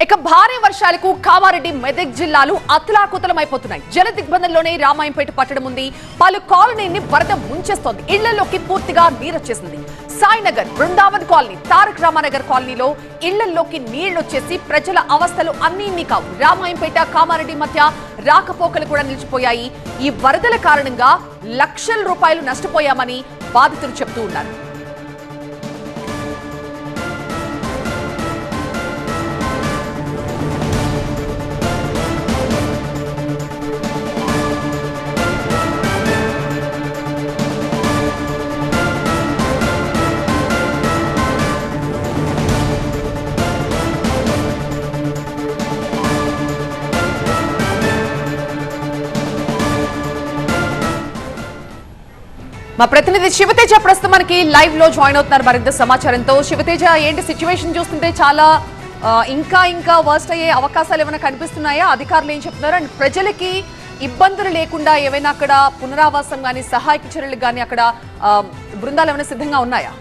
ఇక భారీ వర్షాలకు కామారెడ్డి మెదక్ జిల్లాలు అతలాకుతలమైపోతున్నాయి. జల దిగ్బంధంలోనే రామాయంపేట పట్టడం ఉంది. పలు కాలనీని వరద ముంచేస్తోంది. ఇళ్లలోకి పూర్తిగా నీరొచ్చేసింది. సాయినగర్, బృందావన్ కాలనీ, తారక్ రామానగర్ కాలనీలో ఇళ్లలోకి నీళ్లొచ్చేసి ప్రజల అవస్థలు అన్నీ కావు. రామాయంపేట కామారెడ్డి మధ్య రాకపోకలు కూడా నిలిచిపోయాయి. ఈ వరదల కారణంగా లక్షల రూపాయలు నష్టపోయామని బాధితులు చెప్తూ ఉన్నారు. మా ప్రతినిధి శివతేజ ప్రస్తుతం మనకి లైవ్ లో జాయిన్ అవుతున్నారు మరింత సమాచారంతో. శివతేజ, ఏంటి సిచ్యువేషన్ చూస్తుంటే చాలా ఇంకా వర్స్ట్ అయ్యే అవకాశాలు ఏమైనా కనిపిస్తున్నాయా? అధికారులు ఏం చెప్తున్నారు? అండ్ ప్రజలకి ఇబ్బందులు లేకుండా ఏమైనా అక్కడ పునరావాసం కానీ సహాయక చర్యలకు కానీ అక్కడ బృందాలు ఏమైనా సిద్ధంగా ఉన్నాయా?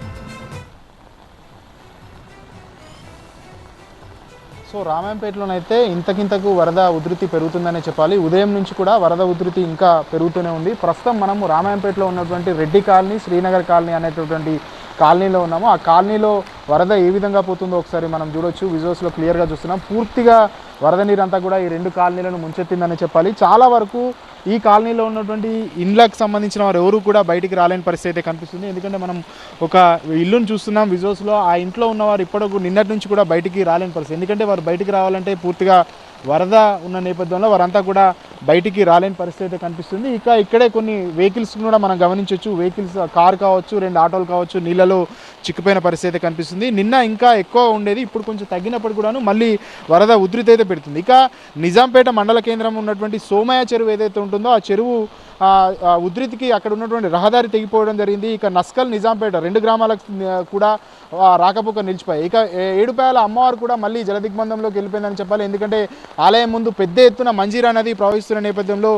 సో రామాయంపేటలోనైతే ఇంతకింతకు వరద ఉధృతి పెరుగుతుందనే చెప్పాలి. ఉదయం నుంచి కూడా వరద ఉధృతి ఇంకా పెరుగుతూనే ఉంది. ప్రస్తుతం మనము రామాయంపేటలో ఉన్నటువంటి రెడ్డి కాలనీ, శ్రీనగర్ కాలనీ అనేటటువంటి కాలనీలో ఉన్నాము. ఆ కాలనీలో వరద ఏ విధంగా పోతుందో ఒకసారి మనం చూడొచ్చు. విజువల్స్లో క్లియర్గా చూస్తున్నాం. పూర్తిగా వరద నీరంతా కూడా ఈ రెండు కాలనీలను ముంచెత్తిందని చెప్పాలి. చాలా వరకు ఈ కాలనీలో ఉన్నటువంటి ఇండ్లకు సంబంధించిన వారు ఎవరు కూడా బయటికి రాలేని పరిస్థితి అయితే కనిపిస్తుంది. ఎందుకంటే మనం ఒక ఇల్లును చూస్తున్నాం విజువల్స్లో. ఆ ఇంట్లో ఉన్నవారు ఇప్పటికు నిన్నటి నుంచి కూడా బయటికి రాలేని పరిస్థితి. ఎందుకంటే వారు బయటికి రావాలంటే పూర్తిగా వరద ఉన్న నేపథ్యంలో వారంతా కూడా బయటికి రాలేని పరిస్థితి అయితే కనిపిస్తుంది. ఇక్కడే కొన్ని వెహికల్స్ కూడా మనం గమనించవచ్చు. వెహికల్స్, కార్ కావచ్చు, 2 ఆటోలు కావచ్చు, నీళ్ళలో చిక్కుపోయిన పరిస్థితి అయితే కనిపిస్తుంది. నిన్న ఇంకా ఎక్కువ ఉండేది, ఇప్పుడు కొంచెం తగ్గినప్పుడు కూడాను మళ్ళీ వరద ఉధృతి అయితే పెడుతుంది. ఇక నిజాంపేట మండల కేంద్రం ఉన్నటువంటి సోమయ్య చెరువు ఏదైతే ఉంటుందో ఆ చెరువు ఉధృతికి అక్కడ ఉన్నటువంటి రహదారి తెగిపోవడం జరిగింది. ఇక నస్కల్, నిజాంపేట 2 గ్రామాలకు కూడా రాకపోక నిలిచిపోయాయి. ఇక ఏడుపాయల అమ్మవారు కూడా మళ్ళీ జలదిగ్బంధంలోకి వెళ్ళిపోయిందని చెప్పాలి. ఎందుకంటే ఆలయం ముందు పెద్ద ఎత్తున మంజీరా నది ప్రవహిస్తున్న నేపథ్యంలో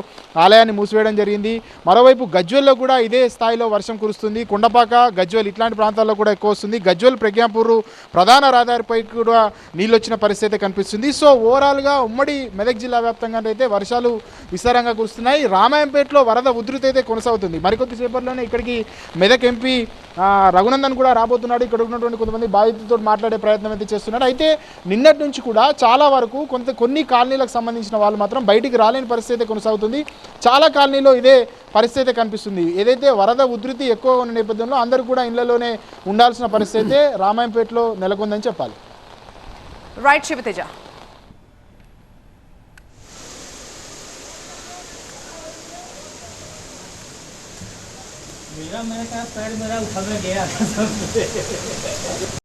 ఆలయాన్ని మూసివేయడం జరిగింది. మరోవైపు గజ్వెల్లో కూడా ఇదే స్థాయిలో వర్షం కురుస్తుంది. కొండపాక, గజ్వెల్ ఇట్లాంటి ప్రాంతాల్లో కూడా ఎక్కువ వస్తుంది. గజ్వెల్, ప్రజ్ఞాపూర్ ప్రధాన రహదారిపై కూడా నీళ్ళు వచ్చిన పరిస్థితి కనిపిస్తుంది. సో ఓవరాల్గా ఉమ్మడి మెదక్ జిల్లా వ్యాప్తంగా అయితే వర్షాలు విస్తారంగా కురుస్తున్నాయి. రామాయంపేటలో వరద ఉధృతి అయితే కొనసాగుతుంది. మరికొద్దిసేపట్లోనే ఇక్కడికి మెదక్ ఎంపీ రఘునందన్ కూడా రాబోతున్నాడు. ఇక్కడ ఉన్నటువంటి కొంతమంది బాధితులతో మాట్లాడే ప్రయత్నం అయితే చేస్తున్నాడు. అయితే నిన్నటి నుంచి కూడా చాలా వరకు కొన్ని కాలనీలకు సంబంధించిన వాళ్ళు మాత్రం బయటికి రాలేని పరిస్థితి కొనసాగుతుంది. చాలా కాలనీలో ఇదే పరిస్థితి కనిపిస్తుంది. ఏదైతే వరద ఉధృతి ఎక్కువ ఉన్న నేపథ్యంలో అందరూ కూడా ఇళ్లలోనే ఉండాల్సిన పరిస్థితి రామాయంపేటలో నెలకొందని చెప్పాలి. రైట్ శివతేజ. मेरा पैर मेरा उठा में गया